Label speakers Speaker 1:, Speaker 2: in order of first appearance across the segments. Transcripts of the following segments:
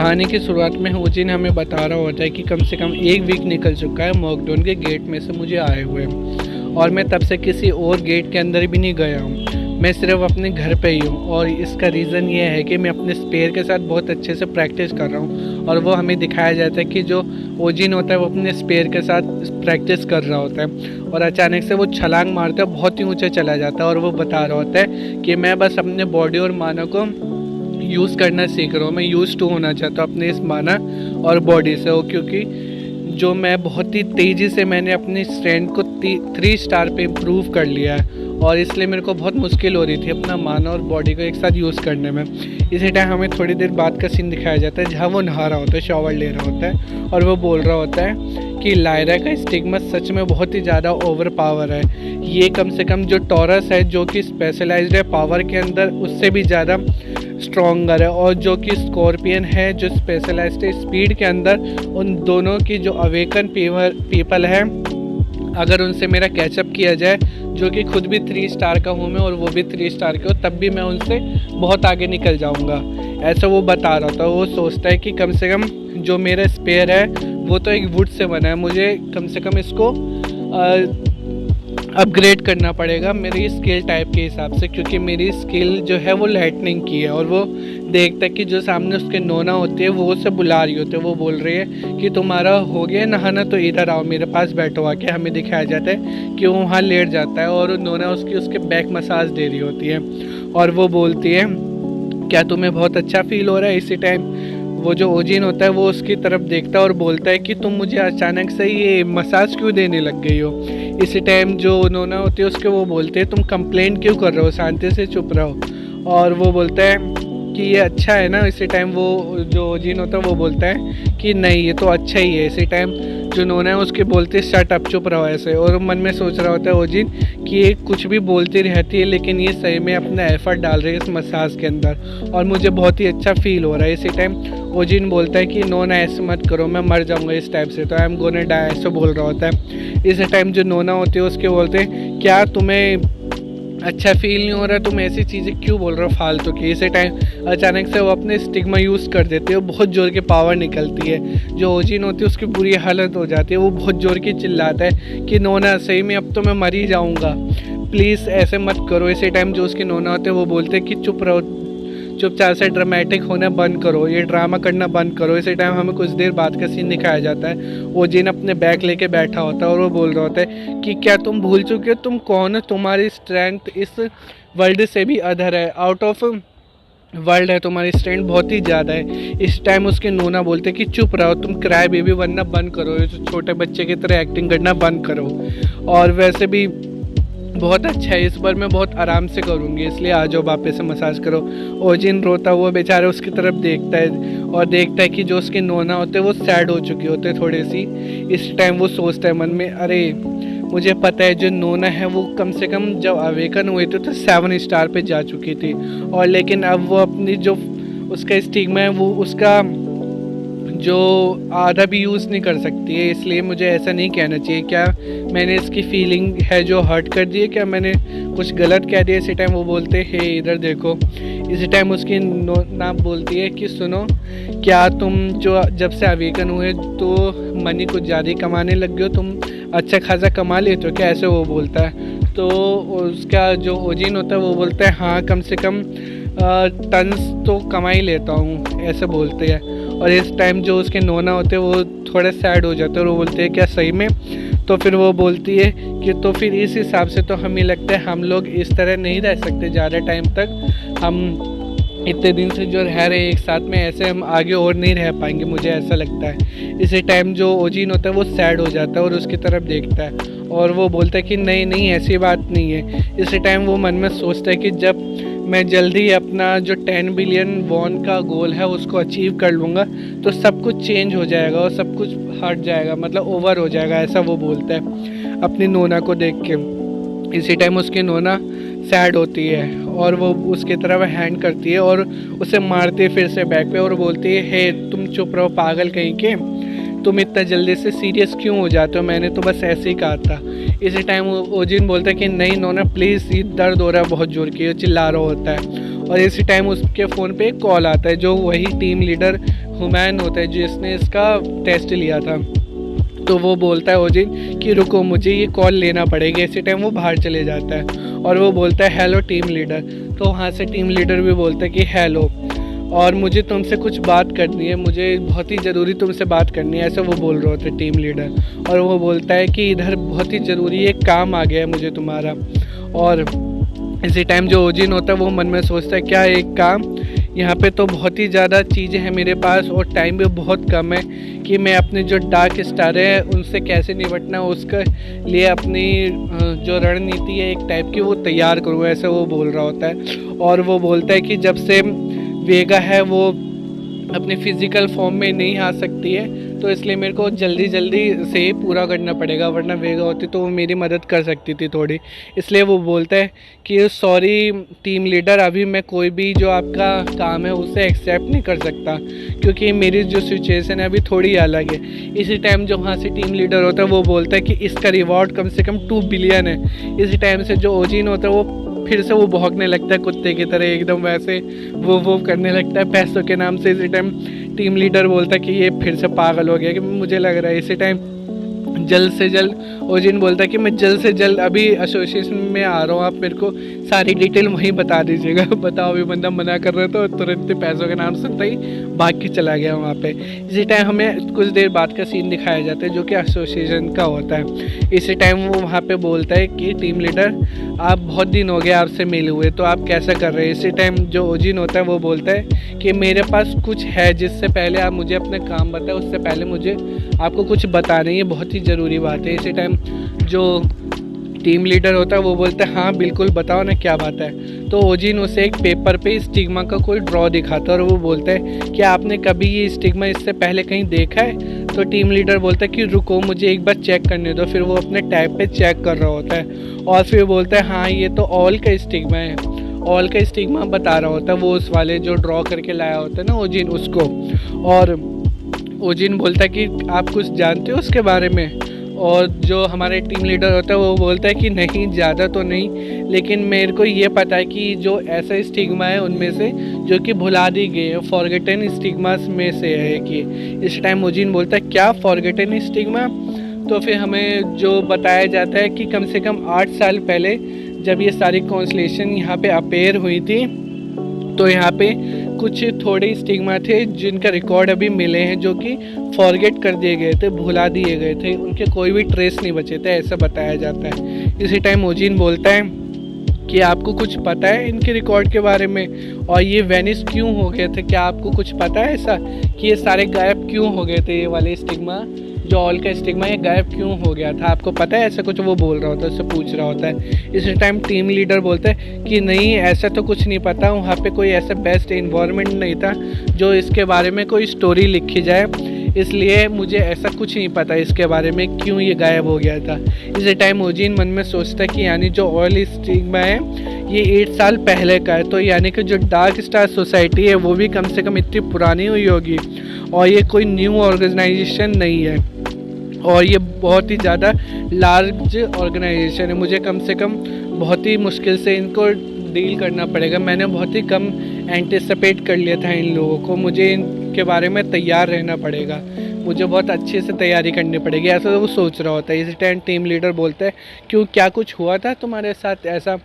Speaker 1: कहानी की शुरुआत में ओजिन हमें बता रहा होता है कि कम से कम 1 वीक निकल चुका है मॉकडाउन के गेट में से मुझे आए हुए, और मैं तब से किसी और गेट के अंदर भी नहीं गया हूँ। मैं सिर्फ अपने घर पे ही हूँ, और इसका रीज़न ये है कि मैं अपने स्पेयर के साथ बहुत अच्छे से प्रैक्टिस कर रहा हूँ। और वो हमें दिखाया जाता है कि जो ओजिन होता है वो अपने स्पेयर के साथ प्रैक्टिस कर रहा होता है, और अचानक से वो छलांग मारता है, बहुत ही ऊँचा चला जाता है। और वो बता रहा होता है कि मैं बस अपने बॉडी और माना को यूज़ करना सीख रहा हूँ। मैं यूज़ टू होना चाहता हूँ अपने इस माना और बॉडी से हो, क्योंकि जो मैं बहुत ही तेज़ी से मैंने अपनी स्ट्रेंथ को 3 स्टार पे इम्प्रूव कर लिया है, और इसलिए मेरे को बहुत मुश्किल हो रही थी अपना माना और बॉडी को एक साथ यूज़ करने में। इसी टाइम हमें थोड़ी देर बाद का सीन दिखाया जाता है जहाँ वो नहा रहा होता है, शॉवर ले रहा होता है, और वो बोल रहा होता है कि लायरा का स्टिग्मा सच में बहुत ही ज़्यादा ओवर पावर है। ये कम से कम जो टॉरस है जो कि स्पेशलाइज्ड है पावर के अंदर, उससे भी ज़्यादा स्ट्रॉन्गर है, और जो कि स्कॉर्पियन है जो स्पेशलाइज्ड है स्पीड के अंदर, उन दोनों की जो अवेकन पीपल है, अगर उनसे मेरा कैचअप किया जाए, जो कि खुद भी 3 स्टार का हूँ मैं और वो भी 3 स्टार के हो, तब भी मैं उनसे बहुत आगे निकल जाऊँगा। ऐसा वो बता रहा था। वो सोचता है कि कम से कम जो मेरा स्पेयर है वो तो एक वुड से बना है, मुझे कम से कम इसको अपग्रेड करना पड़ेगा मेरी स्किल टाइप के हिसाब से, क्योंकि मेरी स्किल जो है वो लाइटनिंग की है। और वो देखता है कि जो सामने उसके नोना होती है वो उसे बुला रही होती है। वो बोल रही है कि तुम्हारा हो गया नहाना, तो इधर आओ मेरे पास बैठो आके। हमें दिखाया जाता है कि वो वहाँ लेट जाता है और नोना उसके बैक मसाज दे रही होती है, और वो बोलती है क्या तुम्हें बहुत अच्छा फील हो रहा है। इसी टाइम वो जो ओजिन होता है वो उसकी तरफ देखता है और बोलता है कि तुम मुझे अचानक से ये मसाज क्यों देने लग गई हो। इसी टाइम जो नोना होती है उसके वो बोलते हैं तुम कंप्लेन क्यों कर रहे हो, शांति से चुप रहो। और वो बोलता है कि ये अच्छा है ना। इसी टाइम वो जो ओजिन होता है वो बोलता है कि नहीं ये तो अच्छा ही है। इसी टाइम जो नोना है उसके बोलते शट अप, चुप रहो ऐसे। और मन में सोच रहा होता है ओजिन कि ये कुछ भी बोलती रहती है लेकिन ये सही में अपना एफर्ट डाल रही है इस मसाज के अंदर, और मुझे बहुत ही अच्छा फील हो रहा है। इसी टाइम ओजिन बोलता है कि नोना ऐसे मत करो, मैं मर जाऊंगा इस टाइप से, तो आई एम गोना डाई, ऐसे बोल रहा होता है। इसी टाइम जो नोना होती है उसके बोलते हैं क्या तुम्हें अच्छा फील नहीं हो रहा, तुम ऐसी चीज़ें क्यों बोल रहे हो फालतू की। इसी टाइम अचानक से वो अपने स्टिग्मा यूज़ कर देते हैं, बहुत ज़ोर की पावर निकलती है। जो ओजिन होती है उसकी बुरी हालत हो जाती है, वो बहुत ज़ोर की चिल्लाता है कि नोना सही में अब तो मैं मर ही जाऊँगा, प्लीज़ ऐसे मत करो। इसी टाइम जो उसके नोना होते हैं वो बोलते हैं कि चुप रहो, चुपचाप से ड्रामेटिक होना बंद करो, ये ड्रामा करना बंद करो। इसी टाइम हमें कुछ देर बाद का सीन दिखाया जाता है। ओजिन अपने बैग लेके बैठा होता है और वो बोल रहा होता है कि क्या तुम भूल चुके हो तुम कौन हो, तुम्हारी स्ट्रेंथ इस वर्ल्ड से भी अदर है, आउट ऑफ वर्ल्ड है, तुम्हारी स्ट्रेंथ बहुत ही ज़्यादा है। इस टाइम उसके नोना बोलते कि चुप रहो, तुम क्राई बेबी बनना बंद करो, छोटे बच्चे की तरह एक्टिंग करना बंद करो, और वैसे भी बहुत अच्छा है, इस बार मैं बहुत आराम से करूँगी, इसलिए आ जाओ वापस से मसाज करो। ओजिन रोता हुआ बेचारा उसकी तरफ देखता है और देखता है कि जो उसके नोना होते हैं वो सैड हो चुके होते हैं थोड़ी सी। इस टाइम वो सोचता है मन में, अरे मुझे पता है जो नोना है वो कम से कम जब अवेकन हुए थे तो 7 स्टार पे जा चुकी थी, और लेकिन अब वो अपनी जो उसका स्टिग्मा है वो उसका जो आधा भी यूज़ नहीं कर सकती है, इसलिए मुझे ऐसा नहीं कहना चाहिए। क्या मैंने इसकी फीलिंग है जो हर्ट कर दी है, क्या मैंने कुछ गलत कह दिया। इसी टाइम वो बोलते हैं हे इधर देखो। इसी टाइम उसकी नोना बोलती है कि सुनो, क्या तुम जो जब से अवेकन हुए तो मनी कुछ ज़्यादा ही कमाने लग गए हो, तुम अच्छा खासा कमा लेते हो क्या, ऐसे वो बोलता है। तो उसका जो ओजिन होता है वो बोलता है हाँ कम से कम टन्स तो कमा ही लेता हूँ, ऐसे बोलते हैं। और इस टाइम जो उसके नोना होते हैं वो थोड़े सैड हो जाते हैं और वो बोलते हैं क्या सही में। तो फिर वो बोलती है कि तो फिर इस हिसाब से तो हमें लगता है हम लोग इस तरह नहीं रह सकते ज़्यादा टाइम तक, हम इतने दिन से जो रह रहे एक साथ में, ऐसे हम आगे और नहीं रह पाएंगे, मुझे ऐसा लगता है। इसी टाइम जो ओजिन होता है वो सैड हो जाता है और उसकी तरफ देखता है और वो बोलता है कि नहीं नहीं ऐसी बात नहीं है। इसी टाइम वो मन में सोचता है कि जब मैं जल्दी अपना जो 10 बिलियन वॉन का गोल है उसको अचीव कर लूँगा तो सब कुछ चेंज हो जाएगा और सब कुछ हट जाएगा, मतलब ओवर हो जाएगा, ऐसा वो बोलता है अपनी नोना को देख के। इसी टाइम उसकी नोना सैड होती है और वो उसकी तरफ हैंड करती है और उसे मारती है फिर से बैक पे और बोलती है हे तुम चुप रहो पागल कहीं के, तुम इतना जल्दी से सीरियस क्यों हो जाते हो, मैंने तो बस ऐसे ही कहा था। इसी टाइम ओजिन बोलता है कि नहीं नोना प्लीज़, ये दर्द हो रहा है बहुत जोर की, चिल्ला रहा होता है। और इसी टाइम उसके फ़ोन पे एक कॉल आता है जो वही टीम लीडर हुमैन होता है जिसने इसका टेस्ट लिया था। तो वो बोलता है ओजिन कि रुको मुझे ये कॉल लेना पड़ेगा। इसी टाइम वो बाहर चले जाता है और वो बोलता है हेलो टीम लीडर। तो वहाँ से टीम लीडर भी बोलता है कि हेलो और मुझे तुमसे कुछ बात करनी है, मुझे बहुत ही ज़रूरी तुमसे बात करनी है, ऐसा वो बोल रहे होते टीम लीडर। और वो बोलता है कि इधर बहुत ही ज़रूरी एक काम आ गया है मुझे तुम्हारा। और इसी टाइम जो ओजिन होता है वो मन में सोचता है क्या एक काम, यहाँ पे तो बहुत ही ज़्यादा चीज़ें हैं मेरे पास और टाइम भी बहुत कम है कि मैं अपने जो डार्क स्टार है उनसे कैसे निपटना उसके लिए अपनी जो रणनीति है एक टाइप की वो तैयार करूँ, ऐसे वो बोल रहा होता है। और वो बोलता है कि जब से वेगा है वो अपने फिज़िकल फॉर्म में नहीं आ सकती है तो इसलिए मेरे को जल्दी से ही पूरा करना पड़ेगा, वरना वेगा होती तो वो मेरी मदद कर सकती थी थोड़ी। इसलिए वो बोलता है कि सॉरी टीम लीडर, अभी मैं कोई भी जो आपका काम है उसे एक्सेप्ट नहीं कर सकता क्योंकि मेरी जो सिचुएशन है अभी थोड़ी अलग है। इसी टाइम जो वहाँ से टीम लीडर होता है वो बोलता है कि इसका रिवॉर्ड कम से कम 2 बिलियन है। इसी टाइम से जो ओजिन होता है वो फिर से वो भौंकने लगता है कुत्ते की तरह, एकदम वैसे वो करने लगता है पैसों के नाम से। इसी टाइम टीम लीडर बोलता है कि ये फिर से पागल हो गया कि मुझे लग रहा है। इसी टाइम जल्द से जल्द ओजिन बोलता है कि मैं जल्द से जल्द अभी एसोसिएशन में आ रहा हूँ, आप मेरे को सारी डिटेल वहीं बता दीजिएगा। बताओ अभी बंदा मना कर रहा था तो तुरंत पैसों के नाम सुनता ही भाग के चला गया वहाँ पे। इसी टाइम हमें कुछ देर बाद का सीन दिखाया जाता है जो कि एसोसिएशन का होता है। इसी टाइम वो वहाँ पे बोलता है कि टीम लीडर आप बहुत दिन हो गए आपसे मिले हुए, तो आप कैसा कर रहे हैं। इसी टाइम जो ओजिन होता है वो बोलता है कि मेरे पास कुछ है जिससे पहले आप मुझे अपने काम बताएं, उससे पहले मुझे आपको कुछ बताना है, ये बहुत ही ज़रूरी बात है। इसी टाइम जो टीम लीडर होता है वो बोलता है हाँ बिल्कुल बताओ ना क्या बात है। तो ओजिन उसे एक पेपर पे स्टिग्मा का कोई ड्रॉ दिखाता है और वो बोलता है कि आपने कभी ये स्टिग्मा इससे पहले कहीं देखा है। तो टीम लीडर बोलता है कि रुको मुझे एक बार चेक करने दो। फिर वो अपने टैब पे चेक कर रहा होता है और फिर बोलता है हाँ ये तो ऑल का स्टिग्मा है। ऑल का स्टिग्मा बता रहा होता है वो उस वाले जो ड्रॉ करके लाया होता है ना ओजिन उसको। और ओजिन बोलता है कि आप कुछ जानते हो उसके बारे में। और जो हमारे टीम लीडर होता है वो बोलता है कि नहीं ज़्यादा तो नहीं, लेकिन मेरे को ये पता है कि जो ऐसा स्टिग्मा है उनमें से जो कि भुला दी गई है, फॉरगेटन स्टिग्मास में से है कि। इस टाइम ओजिन बोलता है क्या फॉरगेटन स्टिग्मा। तो फिर हमें जो बताया जाता है कि कम से कम 8 साल पहले जब ये सारी कॉन्स्टलेशन यहाँ पे अपेयर हुई थी तो यहाँ पे कुछ थोड़े स्टिग्मा थे जिनका रिकॉर्ड अभी मिले हैं जो कि फॉरगेट कर दिए गए थे, भुला दिए गए थे, उनके कोई भी ट्रेस नहीं बचे थे, ऐसा बताया जाता है। इसी टाइम ओजिन बोलता है कि आपको कुछ पता है इनके रिकॉर्ड के बारे में और ये वेनिस क्यों हो गए थे, क्या आपको कुछ पता है ऐसा कि ये सारे गायब क्यों हो गए थे, ये वाले स्टिग्मा जो ऑल का स्टिग्मा ये गायब क्यों हो गया था, आपको पता है ऐसा कुछ। वो बोल रहा होता है, उससे पूछ रहा होता है। इस टाइम टीम लीडर बोलता है कि नहीं ऐसा तो कुछ नहीं पता, वहाँ पे कोई ऐसा बेस्ट इन्वायरमेंट नहीं था जो इसके बारे में कोई स्टोरी लिखी जाए, इसलिए मुझे ऐसा कुछ नहीं पता इसके बारे में क्यों ये गायब हो गया था। इसी टाइम ओजिन मन में सोचता है कि यानी जो ऑयल स्टिग्मा है ये 8 साल पहले का है, तो यानी कि जो डार्क स्टार सोसाइटी है वो भी कम से कम इतनी पुरानी हुई होगी और ये कोई न्यू ऑर्गेनाइजेशन नहीं है और ये बहुत ही ज़्यादा लार्ज ऑर्गेनाइजेशन है। मुझे कम से कम बहुत ही मुश्किल से इनको डील करना पड़ेगा। मैंने बहुत ही कम एंटिसिपेट कर लिया था इन लोगों को, मुझे इनके बारे में तैयार रहना पड़ेगा, मुझे बहुत अच्छे से तैयारी करनी पड़ेगी, ऐसा वो सोच रहा होता है। इसी टाइम टीम लीडर बोलता है क्यों क्या कुछ हुआ था तुम्हारे साथ ऐसा।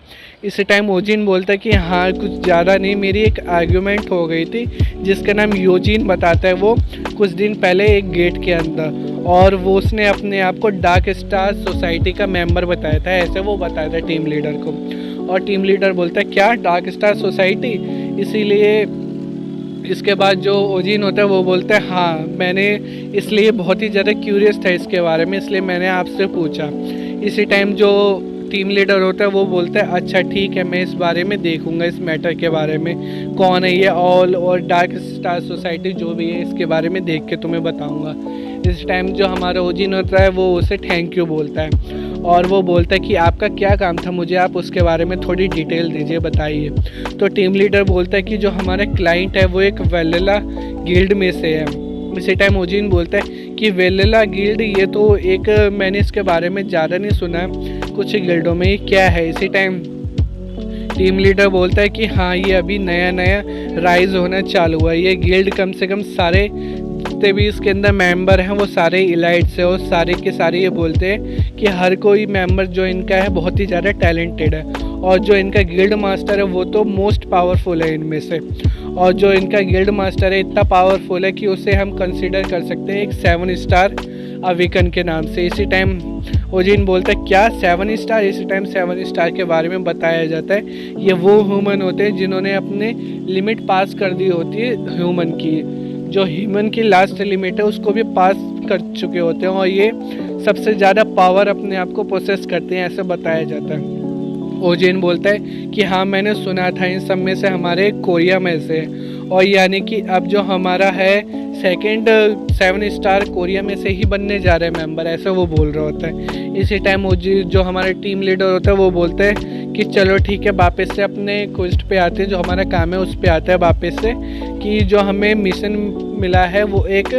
Speaker 1: इसी टाइम ओजिन बोलता है कि हाँ कुछ ज़्यादा नहीं, मेरी एक आर्ग्यूमेंट हो गई थी जिसका नाम योजिन बताता है वो कुछ दिन पहले एक गेट के अंदर, और वो उसने अपने आप को डार्क स्टार सोसाइटी का मेंबर बताया था, ऐसे वो बताया था टीम लीडर को। और टीम लीडर बोलता है क्या डार्क स्टार सोसाइटी। इसीलिए इसके बाद जो ओजिन होता है वो बोलता है हाँ मैंने इसलिए बहुत ही ज़्यादा क्यूरियस था इसके बारे में, इसलिए मैंने आपसे पूछा। इसी टाइम जो टीम लीडर होता है वो बोलता है अच्छा ठीक है मैं इस बारे में देखूंगा, इस मैटर के बारे में कौन है ये ऑल और डार्क स्टार सोसाइटी जो भी है इसके बारे में देख के तुम्हें बताऊंगा। इस टाइम जो हमारा ओजिन होता है वो उसे थैंक यू बोलता है और वो बोलता है कि आपका क्या काम था, मुझे आप उसके बारे में थोड़ी डिटेल दीजिए, बताइए। तो टीम लीडर बोलता है कि जो हमारा क्लाइंट है वो एक वेलेला गिल्ड में से है। इसी टाइम ओजिन बोलता है कि वेलेला गिल्ड ये तो एक मैंने इसके बारे में ज़्यादा नहीं सुना कुछ गिल्डों में, ये क्या है। इसी टाइम टीम लीडर बोलता है कि हाँ ये अभी नया राइज होना चालू हुआ। ये गिल्ड कम से कम सारे जितने भी इसके अंदर मेंबर हैं वो सारे इलाइट्स हैं और सारे के सारे ये बोलते हैं कि हर कोई मेंबर जो इनका है बहुत ही ज़्यादा टैलेंटेड है, और जो इनका गिल्ड मास्टर है वो तो मोस्ट पावरफुल है इनमें से। और जो इनका गिल्ड मास्टर है इतना पावरफुल है कि उसे हम कंसिडर कर सकते हैं एक 7 स्टार अविकन के नाम से। इसी टाइम ओजिन बोलता है क्या 7 स्टार? इसी टाइम 7 स्टार के बारे में बताया जाता है ये वो ह्यूमन होते हैं जिन्होंने अपने लिमिट पास कर दी होती है ह्यूमन की, जो ह्यूमन की लास्ट लिमिट है उसको भी पास कर चुके होते हैं, और ये सबसे ज़्यादा पावर अपने आप को प्रोसेस करते हैं, ऐसा बताया जाता है। ओजिन बोलता है कि हाँ मैंने सुना था इन सब में से हमारे कोरिया में से, और यानी कि अब जो हमारा है सेकंड 7 स्टार कोरिया में से ही बनने जा रहे हैं मेंबर, ऐसा वो बोल रहा होता है। इसी टाइम ओजी जो हमारे टीम लीडर होता है वो बोलते हैं कि चलो ठीक है वापस से अपने क्वेस्ट पे आते हैं, जो हमारा काम है उस पे आता है वापस से, कि जो हमें मिशन मिला है वो एक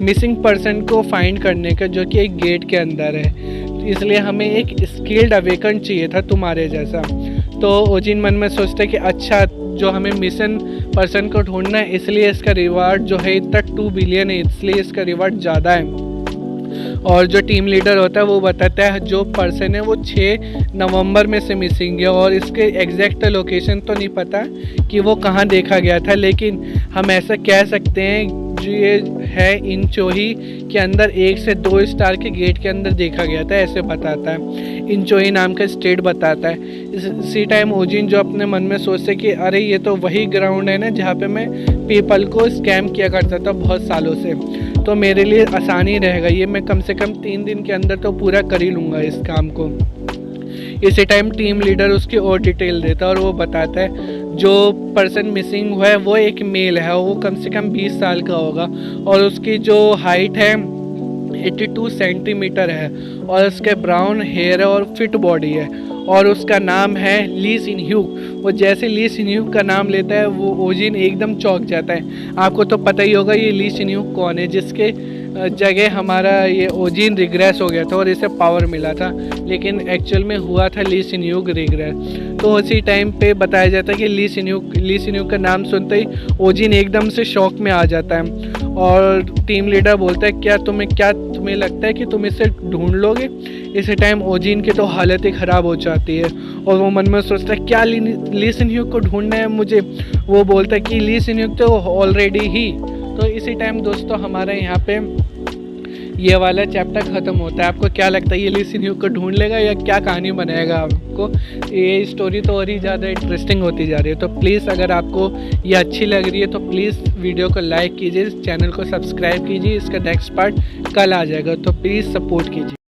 Speaker 1: मिसिंग पर्सन को फाइंड करने का, जो कि एक गेट के अंदर है, इसलिए हमें एक स्किल्ड अवेकन चाहिए था तुम्हारे जैसा। तो ओजिन मन में सोचते कि अच्छा जो हमें मिशन पर्सन को ढूंढना है इसलिए इसका रिवार्ड जो है इतना 2 बिलियन है, इसलिए इसका रिवार्ड ज़्यादा है। और जो टीम लीडर होता है वो बताता है जो पर्सन है वो 6 नवंबर में से मिसिंग है, और इसके एग्जैक्ट लोकेशन तो नहीं पता कि वो कहाँ देखा गया था, लेकिन हम ऐसा कह सकते हैं जो ये है इंचोही के अंदर 1 से 2 स्टार के गेट के अंदर देखा गया था, ऐसे बताता है। इंचोही नाम का स्टेट बताता है। इसी टाइम ओजिन जो अपने मन में सोचते कि अरे ये तो वही ग्राउंड है ना जहाँ पे मैं पीपल को स्कैम किया करता था बहुत सालों से, तो मेरे लिए आसानी रहेगा, ये मैं कम से कम 3 दिन के अंदर तो पूरा कर ही लूँगा इस काम को। इसी टाइम टीम लीडर उसकी और डिटेल देता है और वो बताता है जो पर्सन मिसिंग हुआ है वो एक मेल है, वो कम से कम 20 साल का होगा, और उसकी जो हाइट है 82 सेंटीमीटर है, और उसके ब्राउन हेयर है और फिट बॉडी है, और उसका नाम है ली सिन ह्यूक। वो जैसे ली सिन ह्यूक का नाम लेता है वो ओजिन एकदम चौंक जाता है। आपको तो पता ही होगा ये ली सिन ह्यूक कौन है, जिसके जगह हमारा ये ओजिन रिग्रेस हो गया था और इसे पावर मिला था, लेकिन एक्चुअल में हुआ था ली सिन ह्यूक रिग्रेस। तो उसी टाइम पे बताया जाता है कि ली सिन ह्यूक का नाम सुनते ही ओजिन एकदम से शॉक में आ जाता है, और टीम लीडर बोलता है क्या तुम्हें लगता है कि तुम इसे ढूंढ लोगे? इसी टाइम ओजिन की तो हालत ही ख़राब हो जाती है, और वो मन में सोचता है क्या ली सिन ह्यूक को ढूंढना है मुझे? वो बोलता है कि ली सिन ह्यूक तो ऑलरेडी ही। तो इसी टाइम दोस्तों हमारे यहाँ पे ये वाला चैप्टर ख़त्म होता है। आपको क्या लगता है ये ली सिन ह्यूक को ढूंढ लेगा या क्या कहानी बनाएगा आपको? ये स्टोरी तो और ही ज़्यादा इंटरेस्टिंग होती जा रही है। तो प्लीज़ अगर आपको ये अच्छी लग रही है तो प्लीज़ वीडियो को लाइक कीजिए, चैनल को सब्सक्राइब कीजिए, इसका नेक्स्ट पार्ट कल आ जाएगा, तो प्लीज़ सपोर्ट कीजिए।